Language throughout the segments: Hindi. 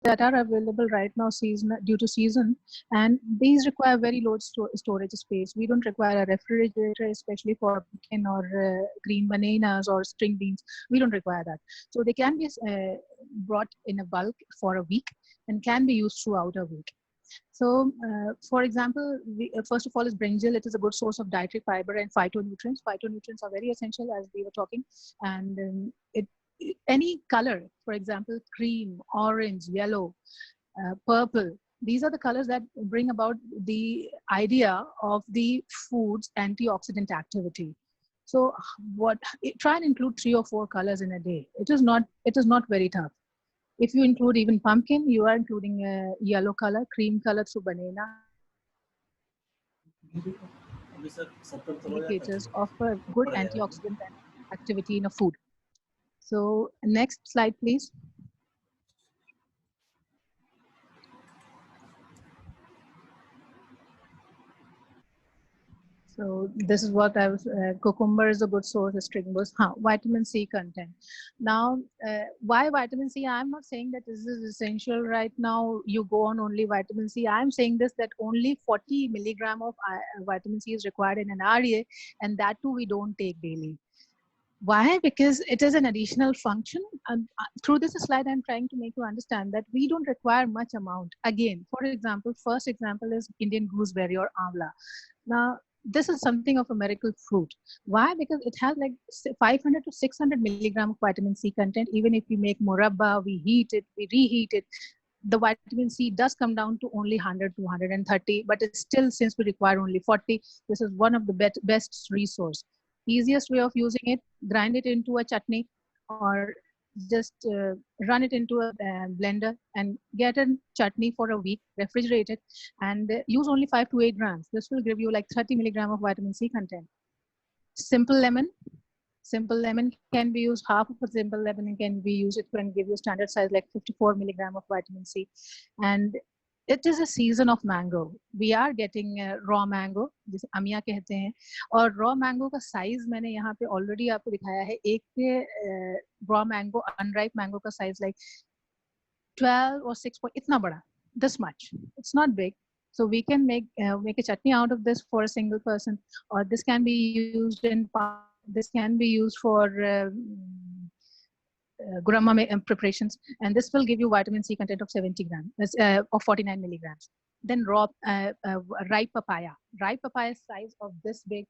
that are available right now season due to season, and these require very low storage space. We don't require a refrigerator, especially for pumpkin or green bananas or string beans. We don't require that. So they can be brought in a bulk for a week and can be used throughout a week. So, for example, first of all is brinjal. It is a good source of dietary fiber and phytonutrients. Phytonutrients are very essential, as we were talking, and any color, for example, cream, orange, yellow, purple. These are the colors that bring about the idea of the food's antioxidant activity. So, try and include 3 or 4 colors in a day. It is not very tough. If you include even pumpkin, you are including a yellow color, cream color through banana, indicators of a good antioxidant activity in a food. So next slide, please. So this is what I was, cucumber is a good source of string beans. Vitamin C content. Now, why vitamin C? I'm not saying that this is essential right now. You go on only vitamin C. I'm saying this, that only 40 milligram of vitamin C is required in an RDA, and that too we don't take daily. Why? Because it is an additional function. Through this slide, I'm trying to make you understand that we don't require much amount. Again, for example, first example is Indian gooseberry or amla. Now, this is something of a miracle fruit. Why? Because it has like 500 to 600 milligram of vitamin C content. Even if we make murabba, we heat it, we reheat it, the vitamin C does come down to only 100 to 130, but it's still, since we require only 40, this is one of the best resource. Easiest way of using it, grind it into a chutney or just run it into a blender and get a chutney for a week, refrigerate it, and use only 5 to 8 grams. This will give you like 30 milligram of vitamin C content. Simple lemon. Simple lemon can be used, half of a simple lemon can be used. It can give you standard size like 54 milligram of vitamin C. And it is a season of mango. We are getting raw mango, जिसे अमिया कहते हैं, और raw mango का size मैंने यहाँ पे already आपको दिखाया है. एक raw mango, unripe mango का size like 12 or 6 point, इतना बड़ा, this much. It's not big. So we can make a chutney out of this for a single person, or this can be used in this can be used for gurama preparations, and this will give you vitamin C content of 70 grams of 49 milligrams. Then raw ripe papaya. Ripe papaya size of this big,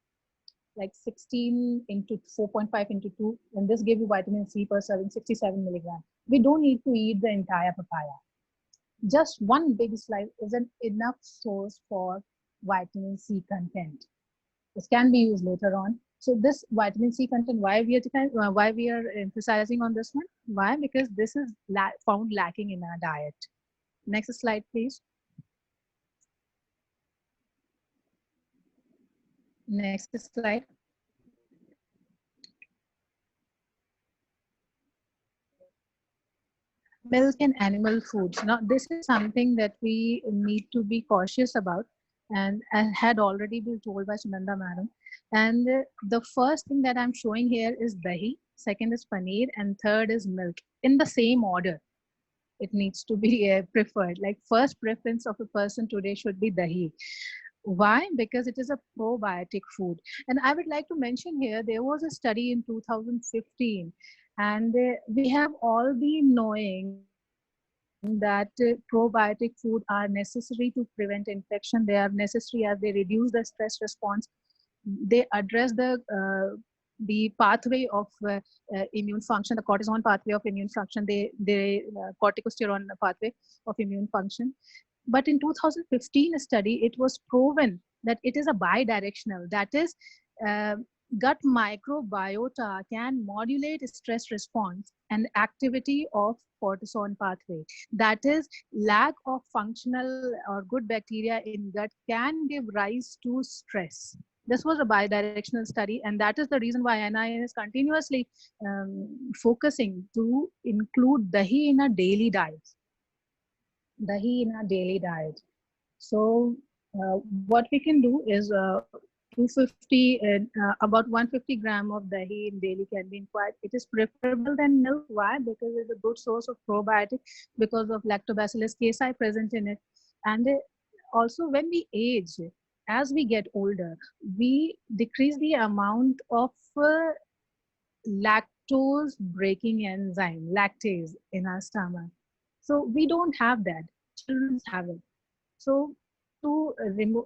like 16 into 4.5 into 2, and this gives you vitamin C per serving 67 milligrams. We don't need to eat the entire papaya. Just one big slice is an enough source for vitamin C content. This can be used later on. So this vitamin C content, why we are emphasizing on this one? Why? Because this is found lacking in our diet. Next slide, please. Next slide. Milk and animal foods. Now, this is something that we need to be cautious about, and had already been told by Sunanda madam. And the first thing that I'm showing here is dahi, second is paneer, and third is milk, in the same order. It needs to be preferred. Like first preference of a person today should be dahi. Why? Because it is a probiotic food. And I would like to mention here, there was a study in 2015, and we have all been knowing that probiotic food are necessary to prevent infection. They are necessary as they reduce the stress response. They address the pathway of immune function, the cortisone pathway of immune function, the corticosterone pathway of immune function. But in 2015 study, it was proven that it is a bidirectional. That is, gut microbiota can modulate stress response and activity of cortisone pathway. That is, lack of functional or good bacteria in gut can give rise to stress. This was a bidirectional study, and that is the reason why NIA is continuously focusing to include dahi in a daily diet. Dahi in a daily diet. So what we can do is 250, about 150 gram of dahi in daily can be inquired. It is preferable than milk. Why? Because it's a good source of probiotic because of lactobacillus casei present in it. And also when we age, as we get older, we decrease the amount of lactose breaking enzyme, lactase in our stomach. So we don't have that. Children have it. So to remove,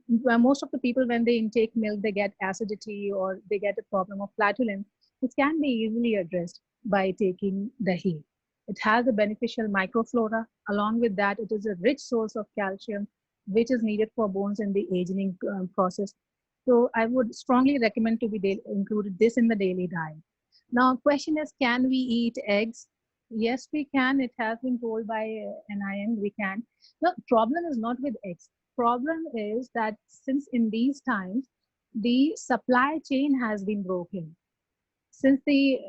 most of the people when they intake milk, they get acidity or they get a problem of flatulence. It can be easily addressed by taking dahi. It has a beneficial microflora. Along with that, it is a rich source of calcium, which is needed for bones in the aging process. So I would strongly recommend to be included this in the daily diet. Now, question is, can we eat eggs? Yes, we can. It has been told by NIN, we can. The problem is not with eggs. Problem is that since in these times, the supply chain has been broken. Since the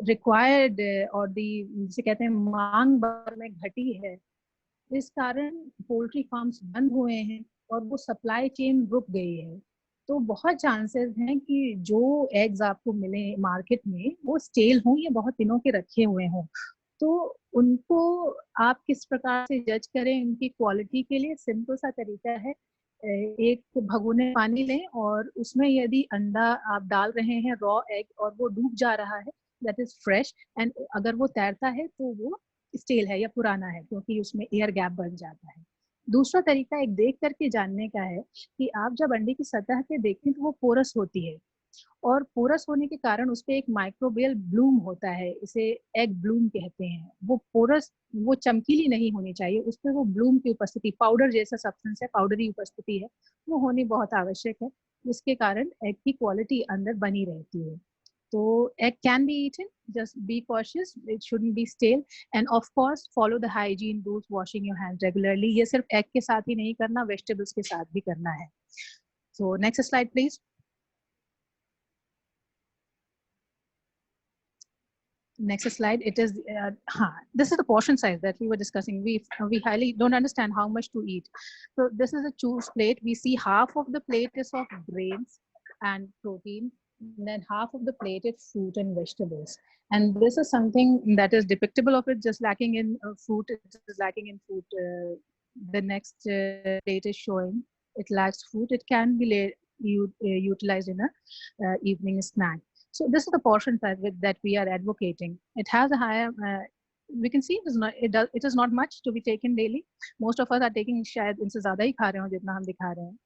required or the जिसे कहते हैं मांग बाजार में घटी है, इस कारण पोल्ट्री फार्म्स बंद हुए हैं और वो सप्लाई चेन रुक गई है. तो बहुत चांसेस हैं कि जो एग्स आपको मिले मार्केट में वो स्टेल हों या बहुत दिनों के रखे हुए हों. तो उनको आप किस प्रकार से जज करें उनकी क्वालिटी के लिए सिंपल सा तरीका है. एक भगोने पानी लें और उसमें यदि अंडा आप डाल रहे हैं रॉ एग और वो डूब जा रहा है, दैट इज फ्रेश. एंड अगर वो तैरता है तो वो स्टील है या पुराना है क्योंकि उसमें एयर गैप बन जाता है. दूसरा तरीका एक देख करके जानने का है कि आप जब अंडे की सतह पे देखें तो वो पोरस होती है और पोरस होने के कारण उस पे एक माइक्रोबियल ब्लूम होता है, इसे एग ब्लूम कहते हैं. वो पोरस वो चमकीली नहीं होनी चाहिए, उस पे वो ब्लूम की उपस्थिति, पाउडर जैसा सब्सटेंस है, पाउडरी उपस्थिति है, वो होनी बहुत आवश्यक है, जिसके कारण एग की क्वालिटी अंदर बनी रहती है. So egg can be eaten, just be cautious, it shouldn't be stale, and of course follow the hygiene rules, washing your hands regularly. ये सिर्फ egg के साथ ही नहीं करना, vegetables के साथ भी करना है. So next slide please. Next slide. It is this is the portion size that we were discussing. We highly don't understand how much to eat. So this is a choose plate. We see half of the plate is of grains and protein, and then half of the plate is fruit and vegetables. And this is something that is depictable of it, just lacking in fruit. It is lacking in fruit. The next plate is showing it lacks fruit. It can be utilized in a evening snack. So this is the portion size that we are advocating. It has a higher, we can see it is not much to be taken daily. Most of us are taking शायद इनसे ज़्यादा ही खा रहे हो जितना हम दिखा रहे हैं.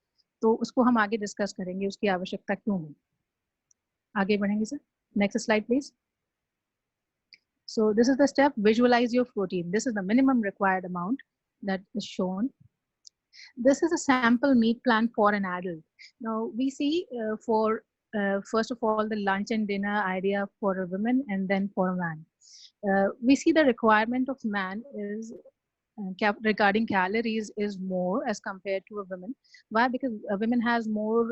तो उसको हम आगे डिस्कस करेंगे उसकी आवश्यकता क्यों है. आगे बढ़ेंगे sir. Next slide please. So this is the step, visualize your protein. This is the minimum required amount that is shown. This is a sample meat plan for an adult. Now we see for first of all the lunch and dinner idea for a woman and then for a man. We see the requirement of man is regarding calories is more as compared to a woman. Why? Because a woman has more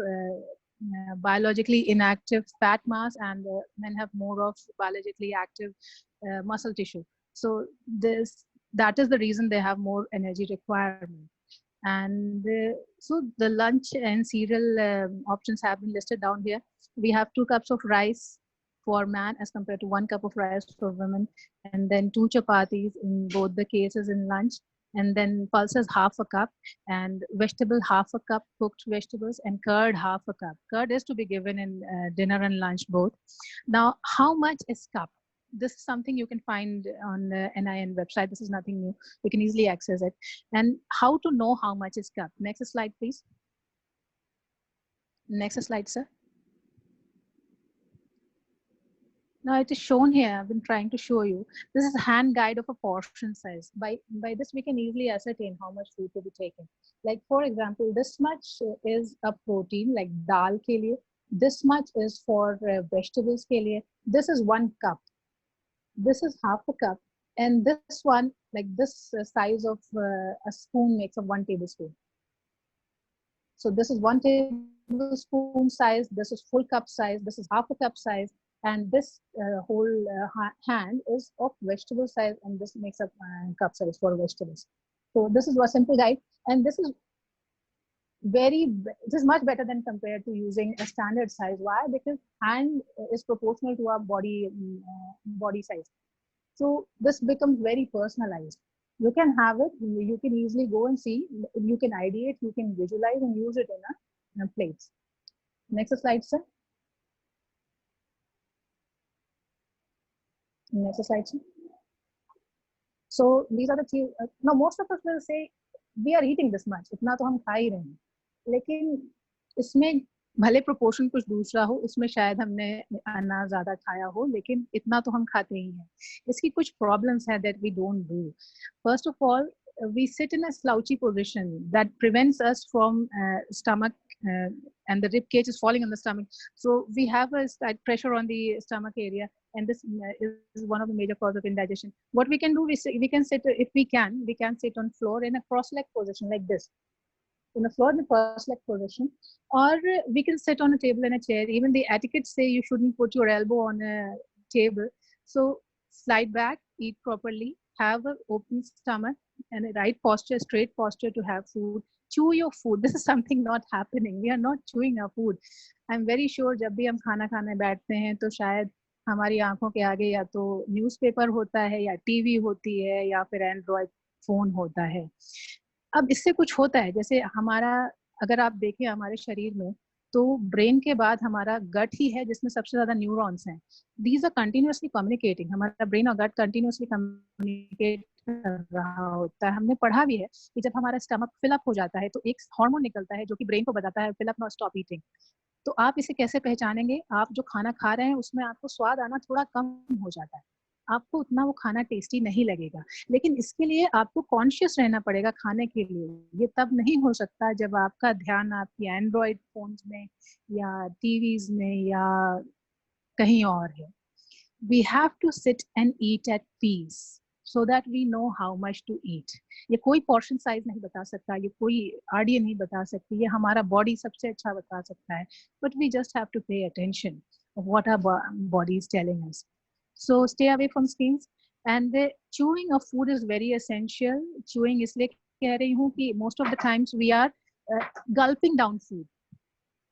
biologically inactive fat mass and men have more of biologically active muscle tissue. So that is the reason they have more energy requirement. And so the lunch and cereal options have been listed down here. We have 2 cups of rice for man as compared to 1 cup of rice for women, and then 2 chapatis in both the cases in lunch, and then pulses half a cup, and vegetable half a cup, cooked vegetables, and curd half a cup. Curd is to be given in dinner and lunch both. Now, how much is cup? This is something you can find on the NIN website. This is nothing new. You can easily access it. And how to know how much is cup? Next slide, please. Next slide, sir. Now it is shown here. I've been trying to show you. This is a hand guide of a portion size. By this, we can easily ascertain how much food to be taken. Like for example, this much is a protein, like dal ke liye. This much is for vegetables ke liye. This is 1 cup. This is half a cup, and this one, like this size of a spoon makes up 1 tablespoon. So this is 1 tablespoon size, this is full cup size, this is half a cup size, and this whole hand is of vegetable size, and this makes up cup size for vegetables. So this is a simple guide, and this is it is much better than compared to using a standard size. Why? Because hand is proportional to our body size. So this becomes very personalized. You can have it, you can easily go and see, you can ideate, you can visualize and use it in a plates. Next slide, sir. Next slide, sir. So these are the things. Now most of us will say we are eating this much, इतना तो हम खा ही रहे हैं, लेकिन इसमें भले प्रोपोर्शन कुछ दूसरा हो, इसमें शायद हमने अनाज ज्यादा खाया हो, लेकिन इतना तो हम खाते ही हैं. इसकी कुछ प्रॉब्लम्स हैं that we don't do. First of all, we sit in a slouchy position that prevents us from stomach and the rib cage is falling on the stomach. So we have a slight pressure on the stomach area, and this is one of the major causes of indigestion. What we can do, we can sit, if we can sit on floor in a cross-leg position like this. In the floor in the cross-leg position, or we can sit on a table and a chair. Even the etiquette say you shouldn't put your elbow on a table. So slide back, eat properly, have an open stomach and a right posture, straight posture to have food. Chew your food. This is something not happening. We are not chewing our food. I'm very sure जब भी हम खाना खाने बैठते हैं तो शायद हमारी आंखों के आगे या तो न्यूज़पेपर होता है या टीवी होती है या फिर एंड्रॉइड फोन होता है. अब इससे कुछ होता है, जैसे हमारा, अगर आप देखें हमारे शरीर में, तो ब्रेन के बाद हमारा गट ही है जिसमें सबसे ज्यादा न्यूरॉन्स हैं. These are continuously communicating. हमारा ब्रेन और गट कंटिन्यूअसली कम्युनिकेट कर रहा होता है. हमने पढ़ा भी है कि जब हमारा स्टमक फिल अप हो जाता है तो एक हार्मोन निकलता है जो कि ब्रेन को बताता है fill up, not stop eating. तो आप इसे कैसे पहचानेंगे? आप जो खाना खा रहे हैं उसमें आपको स्वाद आना थोड़ा कम हो जाता है, आपको उतना वो खाना टेस्टी नहीं लगेगा, लेकिन इसके लिए आपको कॉन्शियस रहना पड़ेगा खाने के लिए. ये तब नहीं हो सकता जब आपका ध्यान आपकी एंड्रॉइड फोन्स में या टीवीज में या कहीं और है. We have to sit and eat at peace so that we know how much to eat. ये कोई पोर्शन साइज नहीं बता सकता, ये कोई आरडीए नहीं बता सकती, ये हमारा बॉडी सबसे अच्छा बता सकता है. But we just have to pay attention of what our body is telling us. So stay away from screens. And the chewing of food is very essential. Chewing इसलिए कह रही हूँ कि most of the times we are gulping down food.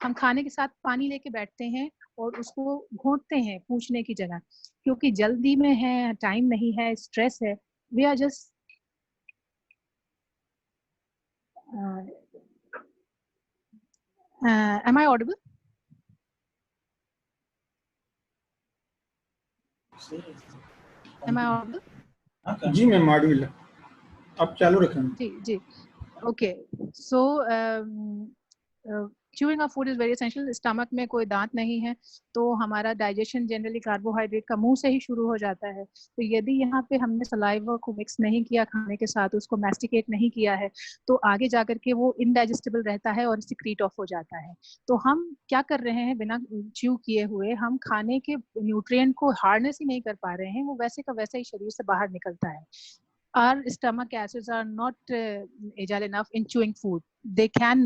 हम खाने के साथ पानी लेके बैठते हैं और उसको घोंटते हैं पूछने की जगह, क्योंकि जल्दी में है, टाइम नहीं है, स्ट्रेस है. We are just am I audible? Am I audible? जी मैम ऑडिबल, आप चालू रखें. जी जी. Okay, so chewing of food is very essential. Stomach में कोई दांत नहीं है तो हमारा डाइजेशन जनरली कार्बोहाइड्रेट का मुंह से ही शुरू हो जाता है. तो यदि यहाँ पे हमने सलाइवा को मिक्स नहीं किया खाने के साथ, उसको मैस्टिकेट नहीं किया है, तो आगे जाकर के वो इनडाइजेस्टेबल रहता है और सिक्रीट ऑफ हो जाता है. तो हम क्या कर रहे हैं, बिना च्यू किए हुए हम खाने के न्यूट्रिएंट को हार्नेस ही नहीं कर पा रहे हैं, वो वैसे का वैसे ही शरीर से बाहर निकलता है. Our stomach acids are not agile enough in chewing food. They can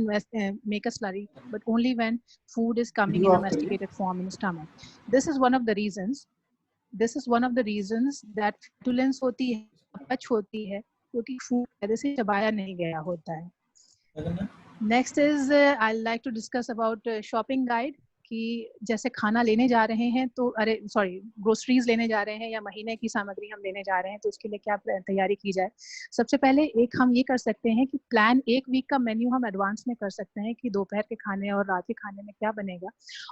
make a slurry, but only when food is coming in a masticated form in the stomach. This is one of the reasons. This is one of the reasons that flatulence होती है, अपच होती है, क्योंकि food पहले से चबाया नहीं गया होता है. Next is I'd like to discuss about shopping guide. कि जैसे खाना लेने जा रहे हैं तो ग्रोसरीज लेने जा रहे हैं या महीने की सामग्री हम लेने जा रहे हैं, तो उसके लिए क्या तैयारी की जाए. सबसे पहले एक हम ये कर सकते हैं कि प्लान एक वीक का मेन्यू हम एडवांस में कर सकते हैं कि दोपहर के खाने और रात के खाने में क्या बनेगा,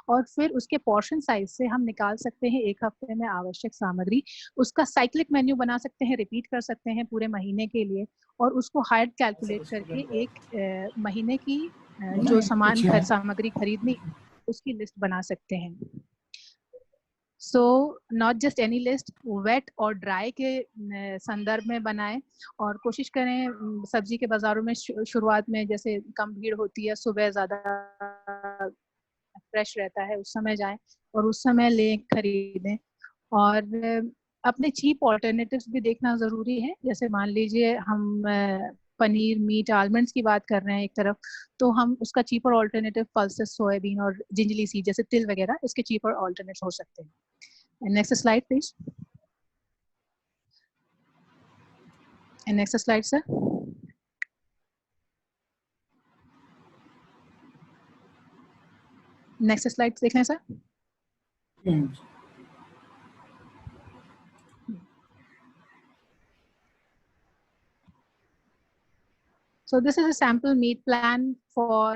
और फिर उसके पोर्शन साइज से हम निकाल सकते हैं एक हफ्ते में आवश्यक सामग्री. उसका साइक्लिक मेन्यू बना सकते हैं, रिपीट कर सकते हैं पूरे महीने के लिए, और उसको हाइड कैलकुलेट करके एक महीने की जो सामग्री खरीदनी उसकी लिस्ट बना सकते हैं. So not just any list, wet और ड्राई के संदर्भ में बनाएं, और कोशिश करें सब्जी के बाजारों में शुरुआत में जैसे कम भीड़ होती है, सुबह ज़्यादा फ्रेश रहता है, उस समय जाएं और उस समय लें, खरीदें. और अपने चीप ऑल्टरनेटिव्स भी देखना ज़रूरी है. जैसे मान लीजिए हम पनीर, मीट, आलमंड्स की बात कर रहे हैं एक तरफ, तो हम उसका चीपर ऑल्टरनेटिव पल्सेस, सोयाबीन और जिंजली सीड जैसे तिल वगैरह इसके चीपर ऑल्टरनेटिव हो सकते हैं. Next slide please. Next slide sir. Next slide देख लें sir. So this is a sample meat plan for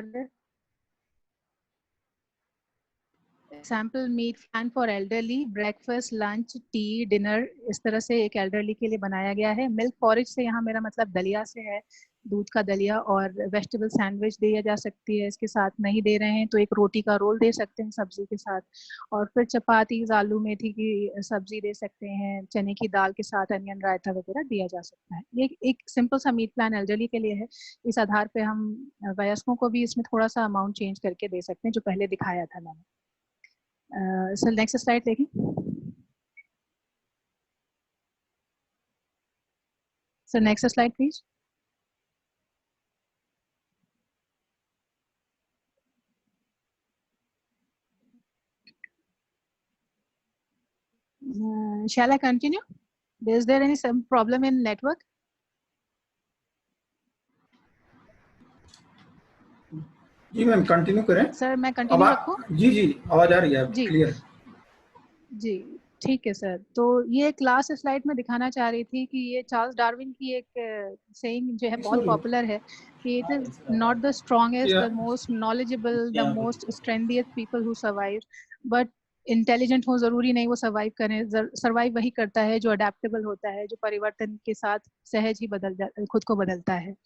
elderly. Breakfast, lunch, T, dinner, इस तरह से एक एल्डरली के लिए बनाया गया है. मिल्क पॉरिज से यहाँ मेरा मतलब दलिया से है, दूध का दलिया. और वेजिटेबल सैंडविच दिया जा सकती है इसके साथ. नहीं दे रहे हैं तो एक रोटी का रोल दे सकते हैं सब्जी के साथ. और फिर चपाती, आलू मेथी की सब्जी दे सकते हैं. चने की दाल के साथ अनियन रायता वगैरह दिया जा सकता है. ये एक सिंपल सा मीट प्लान एल्डरली के लिए है. इस आधार पे हम वयस्कों को भी इसमें थोड़ा सा अमाउंट चेंज करके दे सकते हैं जो पहले दिखाया था मैंने. सर नेक्स्ट स्लाइड देखें. Sir next slide please. Shall I continue? Is there any some problem in network? जी मैम कंटिन्यू करें. सर मैं कंटिन्यू रखूं? जी जी आवाज आ रही है जी क्लियर. जी ठीक है सर. तो ये लास्ट स्लाइड में दिखाना चाह रही थी कि ये चार्ल्स डार्विन की एक सेइंग जो है बहुत पॉपुलर है कि it is not the strongest, the most knowledgeable, the most strengthiest people who survive, but intelligent हो जरूरी नहीं वो सर्वाइव करें. सर्वाइव वही करता है जो अडेप्टेबल होता है, जो परिवर्तन के साथ सहज ही खुद को बदलता है.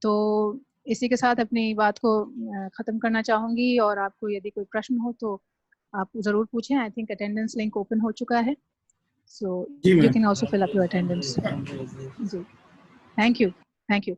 तो इसी के साथ अपनी बात को खत्म करना चाहूंगी. और आपको यदि कोई प्रश्न हो तो आप जरूर पूछें. I think attendance link open हो चुका है, so you can also fill up your attendance. जी थैंक यू. Thank you.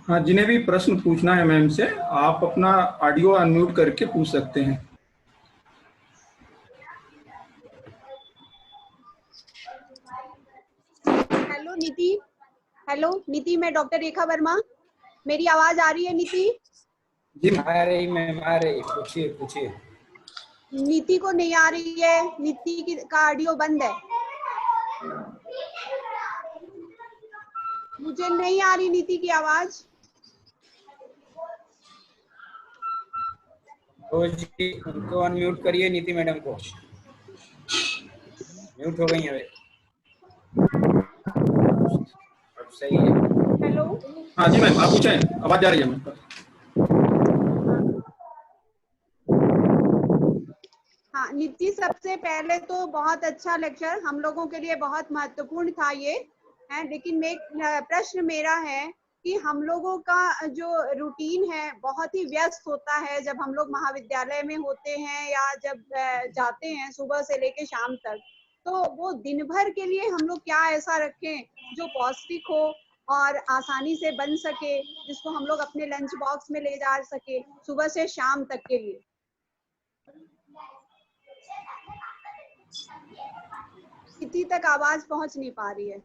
हाँ जिन्हें भी प्रश्न पूछना है मैम से, आप अपना ऑडियो अनम्यूट करके पूछ सकते हैं. हेलो नीति. हेलो नीति, मैं डॉक्टर रेखा वर्मा. मेरी आवाज आ रही है नीति? जी आ रही मैम, आ रही. पूछिए पूछिए. नीति को नहीं आ रही है. नीति का ऑडियो बंद है. मुझे नहीं आ रही नीति की आवाज. तो जी उनको अनम्यूट करिए. नीति मैडम को म्यूट हो गई है. अब सही है. हेलो. हाँ जी मैम आप पूछें, आवाज आ रही है मैम. हाँ नीति, सबसे पहले तो बहुत अच्छा लेक्चर, हम लोगों के लिए बहुत महत्वपूर्ण था ये है. लेकिन प्रश्न मेरा है कि हम लोगों का जो रूटीन है बहुत ही व्यस्त होता है जब हम लोग महाविद्यालय में होते हैं या जब जाते हैं सुबह से लेके शाम तक. तो वो दिन भर के लिए हम लोग क्या ऐसा रखें जो पौष्टिक हो और आसानी से बन सके, जिसको हम लोग अपने लंच बॉक्स में ले जा सके सुबह से शाम तक के लिए. नीति तक आवाज पहुंच नहीं पा रही है.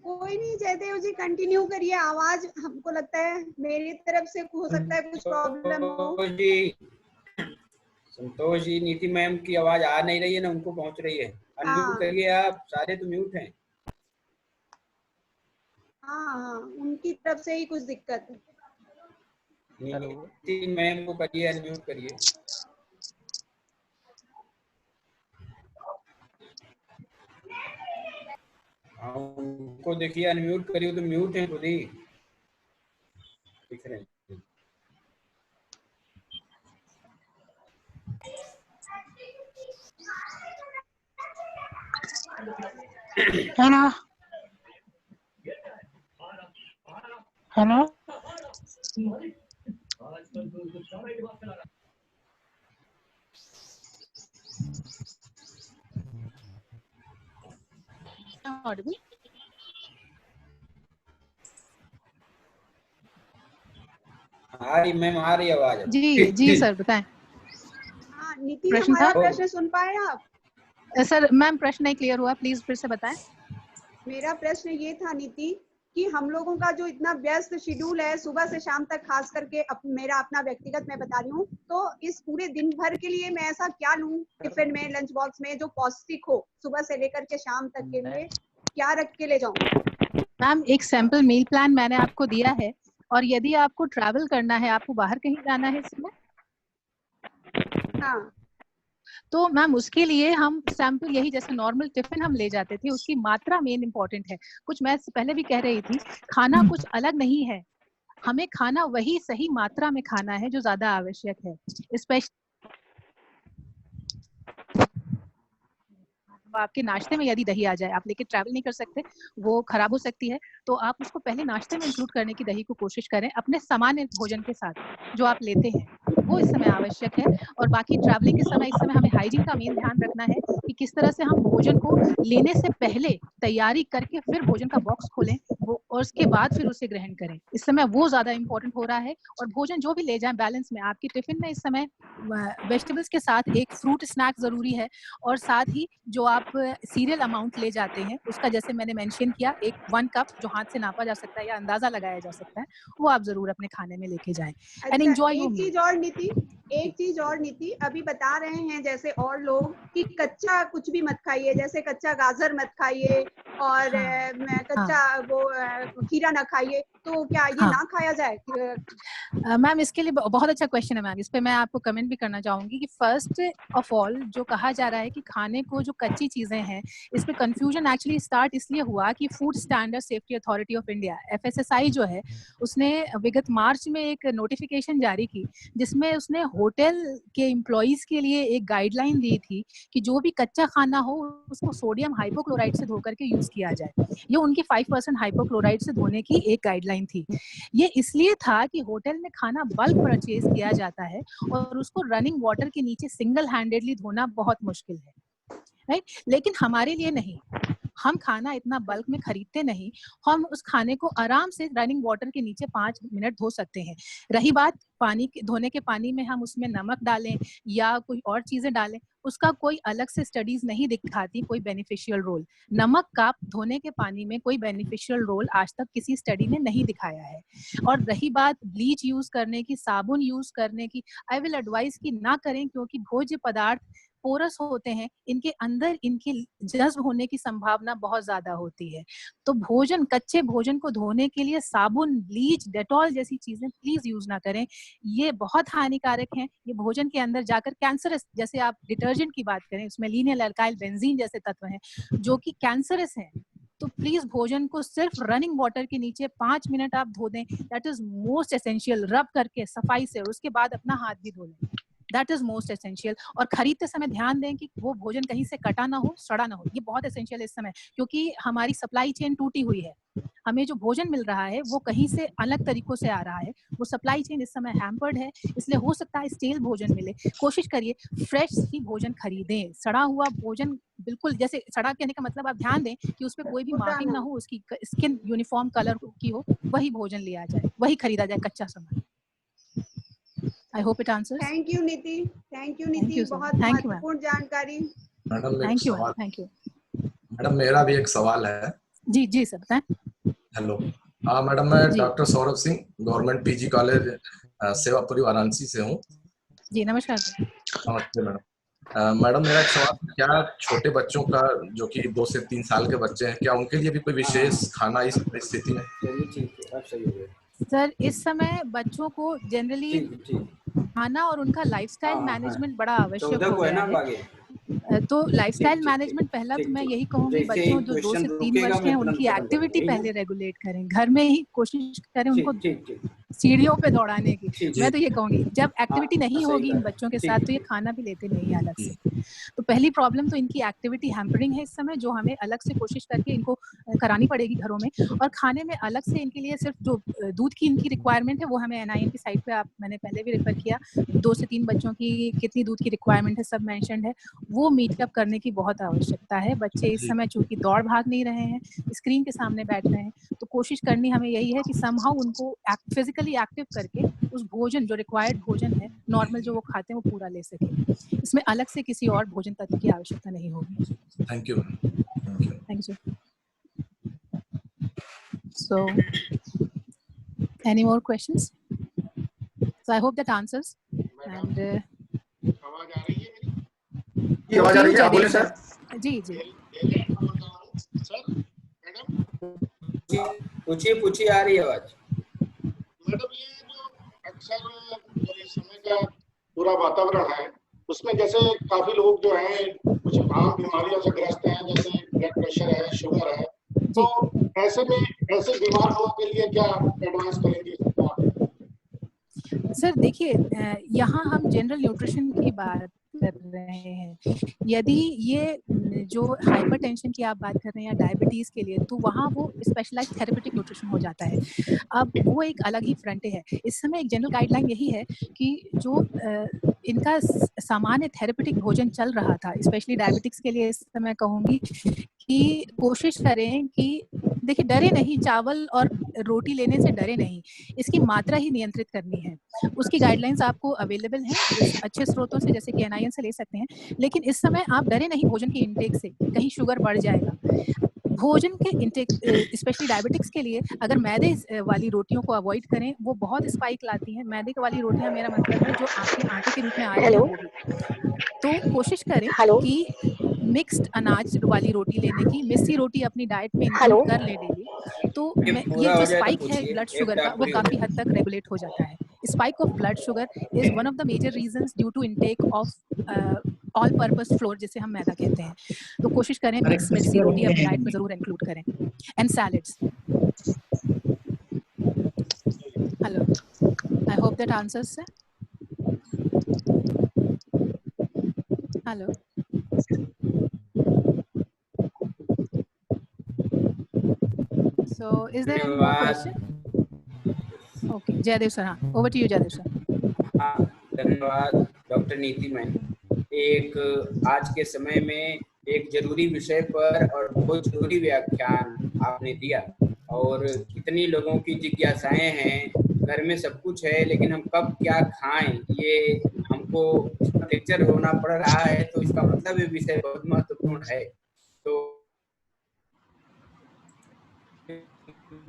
कोई नहीं, जयदेव जी कंटिन्यू करिए. आवाज हमको लगता है मेरी तरफ से हो सकता है कुछ प्रॉब्लम हो. संतोष जी नीति मैम की आवाज आ नहीं रही है ना, उनको पहुंच रही है. अनम्यूट करिए. आप सारे तो म्यूट हैं. हाँ उनकी तरफ से ही कुछ दिक्कत है. नीति मैम को करिए, अनम्यूट करिए. हाँ उनको देखिए अनम्यूट करिए, तो म्यूट है खुद ही दिख रहे हैं. है ना. Hello, Audible? आ रही मैम, आ रही आवाज। जी जी सर बताएं। हाँ नीति, प्रश्न हमारा था? प्रश्न सुन पाए आप? सर मैम प्रश्न नहीं क्लियर हुआ, प्लीज फिर से बताएं। मेरा प्रश्न ये था नीति कि हम लोगों का जो इतना व्यस्त शेड्यूल है सुबह से शाम तक, खास करके मेरा अपना व्यक्तिगत मैं बता रही हूँ, तो इस पूरे दिन भर के लिए मैं ऐसा क्या लूं टिफिन में, लंच बॉक्स में, जो पौष्टिक हो, सुबह से लेकर के शाम तक के लिए क्या रख के ले जाऊं? मैम एक सैंपल मील प्लान मैंने आपको दिया है, और यदि आपको ट्रैवल करना है, आपको बाहर कहीं जाना है इसमें, हाँ तो मैम उसके लिए हम सैंपल यही जैसे नॉर्मल टिफिन हम ले जाते थे, उसकी मात्रा मेन इंपॉर्टेंट है। कुछ मैं पहले भी कह रही थी, खाना कुछ अलग नहीं है, हमें खाना वही सही मात्रा में खाना है जो ज्यादा आवश्यक है। स्पेशली आपके नाश्ते में यदि दही आ जाए, आप लेके ट्रैवल नहीं कर सकते, वो खराब हो सकती है, तो आप उसको पहले नाश्ते में इंक्लूड करने की दही को कोशिश करें अपने सामान्य भोजन के साथ जो आप लेते हैं, वो इस समय आवश्यक है। और बाकी ट्रैवलिंग के समय इस समय हमें हाइजीन का मेन ध्यान रखना है कि किस तरह से हम भोजन को लेने से पहले तैयारी करके फिर भोजन का बॉक्स खोलें वो, और उसके बाद फिर उसे ग्रहण करें। इस समय वो ज्यादा इंपॉर्टेंट हो रहा है। और भोजन जो भी ले जाएं बैलेंस में, आपकी टिफिन में इस समय वेजिटेबल्स के साथ एक फ्रूट स्नैक जरूरी है, और साथ ही जो आप सीरियल अमाउंट ले जाते हैं उसका, जैसे मैंने मेंशन किया, एक 1 कप जो हाथ से नापा जा सकता है या अंदाजा लगाया जा सकता है, वो आप जरूर अपने खाने में लेके जाएं एंड अच्छा, एंजॉय योर एक मील। चीज और नीति, एक चीज और नीति, अभी बता रहे हैं जैसे और लोग कि कच्चा कुछ भी मत खाइए, जैसे कच्चा गाजर मत खाइए और कच्चा वो खीरा ना खाइए, तो क्या ये ना खाया जाए? मैम इसके लिए बहुत अच्छा क्वेश्चन है मैम, इस पे मैं आपको कमेंट भी करना चाहूंगी कि फर्स्ट ऑफ ऑल जो कहा जा रहा है कि खाने को जो कच्ची चीजें हैं, इस पे कंफ्यूजन एक्चुअली स्टार्ट इसलिए हुआ कि food standard safety authority of India FSSAI जो है, उसने विगत मार्च में एक नोटिफिकेशन जारी की जिसमें उसने होटल के एम्प्लॉइज के लिए एक गाइडलाइन दी थी कि जो भी कच्चा खाना हो उसको सोडियम हाइपोक्लोराइड से धो करके यूज किया जाए। ये उनकी 5% हाइपोक्लोराइड से धोने की एक गाइडलाइन थी। ये इसलिए था कि होटल में खाना बल्क परचेज किया जाता है और उसको रनिंग वाटर के नीचे सिंगल हैंडेडली धोना बहुत मुश्किल है, राइट? लेकिन हमारे लिए नहीं, हम खाना इतना बल्क में खरीदते नहीं, हम उस खाने को आराम से रनिंग वाटर के नीचे 5 मिनट धो सकते हैं। रही बात पानी धोने के पानी में हम उसमें नमक डालें या कोई और चीजें डालें, उसका कोई अलग से स्टडीज नहीं दिखाती कोई बेनिफिशियल रोल। नमक का धोने के पानी में कोई बेनिफिशियल रोल आज तक किसी स्टडी ने नहीं दिखाया है। और रही बात ब्लीच यूज करने की, साबुन यूज करने की, आई विल एडवाइस कि ना करें, क्योंकि भोज्य पदार्थ पोरस होते हैं, इनके अंदर इनके जज्ब होने की संभावना बहुत ज्यादा होती है। तो भोजन, कच्चे भोजन को धोने के लिए साबुन, ब्लीच, डेटॉल जैसी चीजें प्लीज यूज ना करें, ये बहुत हानिकारक हैं। ये भोजन के अंदर जाकर कैंसरस, जैसे आप डिटर्जेंट की बात करें, उसमें लीनियल अल्काइल बेंजीन जैसे तत्व हैं जो कि कैंसरस हैं। तो प्लीज भोजन को सिर्फ रनिंग वाटर के नीचे 5 मिनट आप धो दें, दैट इज मोस्ट एसेंशियल। रब करके सफाई से, और उसके बाद अपना हाथ भी धो लें, दैट इज मोस्ट एसेंशियल। और खरीदते समय ध्यान दें कि वो भोजन कहीं से कटा ना हो, सड़ा ना हो, ये बहुत एसेंशियल है इस समय, क्योंकि हमारी सप्लाई चेन टूटी हुई है। हमें जो भोजन मिल रहा है वो कहीं से अलग तरीकों से आ रहा है, वो सप्लाई चेन इस समय हैम्पर्ड है, इसलिए हो सकता है स्टेल भोजन मिले। कोशिश करिए फ्रेश ही भोजन खरीदें। सड़ा हुआ भोजन बिल्कुल, जैसे सड़ा कहने का मतलब आप ध्यान दें कि उसमें कोई भी मार्किंग ना हो, उसकी स्किन यूनिफॉर्म कलर की हो, वही भोजन लिया जाए, वही खरीदा जाए कच्चा सामान। I hope it answers. Thank you नीति, थैंक यू Thank नीति, you, sir. बहुत Thank you, ma'am. महत्वपूर्ण जानकारी। मैडम एक Thank you, सवाल, ma'am. Thank you. मैडम मेरा भी एक सवाल है। जी जी सर बताएं। हेलो, हाँ मैडम, मैं जी। Doctor Saurabh Singh, government PG college Sevapuri Varanasi से हूँ। जी नमस्कार सर। नमस्ते मैडम। मैडम मेरा एक सवाल, क्या छोटे बच्चों का, जो कि 2 से 3 साल के बच्चे हैं, क्या उनके लिए भी कोई विशेष खाना इस परिस्थिति में? चलिए ठीक है, अब सही हो गया। सर इस समय बच्चों को जनरली खाना और उनका लाइफस्टाइल मैनेजमेंट बड़ा आवश्यक 14 हो को है गया ना है। आगे। तो लाइफस्टाइल ठीक, मैनेजमेंट पहला तो ठीक, मैं ठीक। यही कहूंगी, जैसे बच्चों ही जो 2 से क्वेश्चन 3 रुकेगा, वर्ष के मैं हैं तुरंत उनकी खत्म कर एक्टिविटी दूंगा, पहले रेगुलेट करें, घर में ही कोशिश करें उनको ठीक। सीढ़ियों पे दौड़ाने की। जी, मैं तो ये कहूंगी जब एक्टिविटी नहीं सही होगी इन कहा। बच्चों के ठीक साथ है। तो ये खाना भी लेते नहीं है अलग से। तो पहली प्रॉब्लम तो इनकी एक्टिविटी हैम्परिंग है इस समय, जो हमें अलग से कोशिश करके इनको करानी पड़ेगी घरों में। और खाने में अलग से इनके लिए सिर्फ जो दूध की इनकी रिक्वायरमेंट है वो हमें NIN की साइट पे मैंने पहले भी रेफर किया, 2 से 3 बच्चों की कितनी दूध की रिक्वायरमेंट है सब मेंशन्ड है। वो मीटअप करने की बहुत आवश्यकता है। बच्चे इस समय चूंकि दौड़ भाग नहीं रहे हैं, स्क्रीन के सामने बैठ रहे हैं, तो कोशिश करनी हमें यही है कि समहाउ उनको फिजिकली एक्टिव करके उस भोजन जो रिक्वायर्ड भोजन है नॉर्मल जो वो खाते हैं वो पूरा ले सके। इसमें अलग से किसी और भोजन तत्व की आवश्यकता नहीं होगी। Thank you. Thank you. So, any more questions? So I hope that answers. And आवाज आ रही है मेरी? जी आवाज आ रही है, आप बोले सर। जी जी सर मैडम पूछिए आ रही है आवाज। मैडम ये जो अक्सर जो इस समय का पूरा वातावरण है उसमें जैसे काफी लोग जो हैं कुछ आम बीमारियों से ग्रस्त हैं, जैसे ब्लड प्रेशर है, शुगर है, तो ऐसे में ऐसे बीमार लोगों के लिए क्या एडवाइस करेंगे आप? सर देखिए, यहाँ हम जनरल न्यूट्रिशन की बात कर रहे हैं। यदि ये जो हाइपरटेंशन की आप बात कर रहे हैं या डायबिटीज के लिए, तो वहाँ वो स्पेशलाइज्ड थेरेपेटिक न्यूट्रिशन हो जाता है। अब वो एक अलग ही फ्रंट है। इस समय एक जनरल गाइडलाइन यही है कि जो इनका सामान्य थेरेपेटिक भोजन चल रहा था, स्पेशली डायबिटिक्स के लिए इस समय कहूँगी कि कोशिश करें कि देखिए डरे नहीं, चावल और रोटी लेने से डरे नहीं, इसकी मात्रा ही नियंत्रित करनी है। उसकी गाइडलाइंस आपको अवेलेबल हैं अच्छे स्रोतों से, जैसे कि NIN से ले सकते हैं। लेकिन इस समय आप डरे नहीं भोजन के इंटेक से, कहीं शुगर बढ़ जाएगा। भोजन के इंटेक स्पेशली डायबिटिक्स के लिए अगर मैदे वाली रोटियों को अवॉइड करें, वो बहुत स्पाइक लाती हैं। मैदे वाली रोटियां, मेरा मतलब है जो आपके आटे के रूप में आ रही है वो भी। तो कोशिश करें कि मिक्स्ड अनाज वाली रोटी लेने की, मिस्सी रोटी अपनी डाइट में इंक्लूड कर ले डेली। तो ये जो स्पाइक है ब्लड शुगर का वो काफी हद तक रेगुलेट हो जाता है। Spike of blood sugar is one of the major reasons due to intake of all purpose flour, जिसे हम मैदा कहते हैं। तो कोशिश करें मिक्सी रोटी अपनी डाइट में जरूर इंक्लूड करें, and salads. Hello, I hope that answers sir. Hello, so is there any more question? Okay, Jaydev sir, हाँ, over to you Jaydev sir. हाँ, धन्यवाद डॉक्टर नीति मैम। एक आज के समय में एक जरूरी विषय पर और बहुत जरूरी व्याख्यान आपने दिया, और कितनी लोगों की जिज्ञासाएं हैं, घर में सब कुछ है लेकिन हम कब क्या खाएं, ये हमको इसका लेक्चर होना पड़ रहा है। तो इसका मतलब ये विषय बहुत महत्वपूर्ण है। तो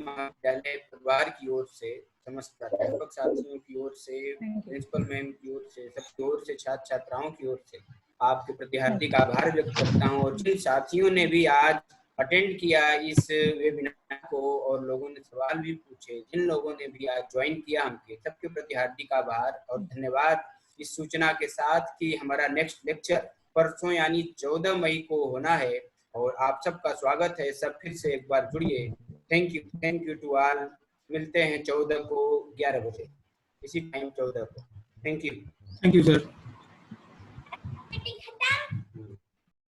महाविद्यालय परिवार की ओर से, समस्त अध्यापक साथियों की ओर से, प्रिंसिपल मैम की ओर से, सबकी ओर से, छात्र छात्राओं की ओर से आपके प्रति हार्दिक आभार व्यक्त करता हूँ। और जिन साथियों ने भी आज अटेंड किया इस वेबिनार को और लोगों ने सवाल भी पूछे, जिन लोगों ने भी आज ज्वाइन किया, हमके सबके प्रति हार्दिक आभार और धन्यवाद। इस सूचना के साथ कि हमारा नेक्स्ट लेक्चर परसों यानी 14 मई को होना है, और आप सबका स्वागत है। सब फिर से एक बार जुड़िए। Thank you to all. मिलते हैं 14 को 11 बजे, इसी टाइम 14 को। Thank you sir.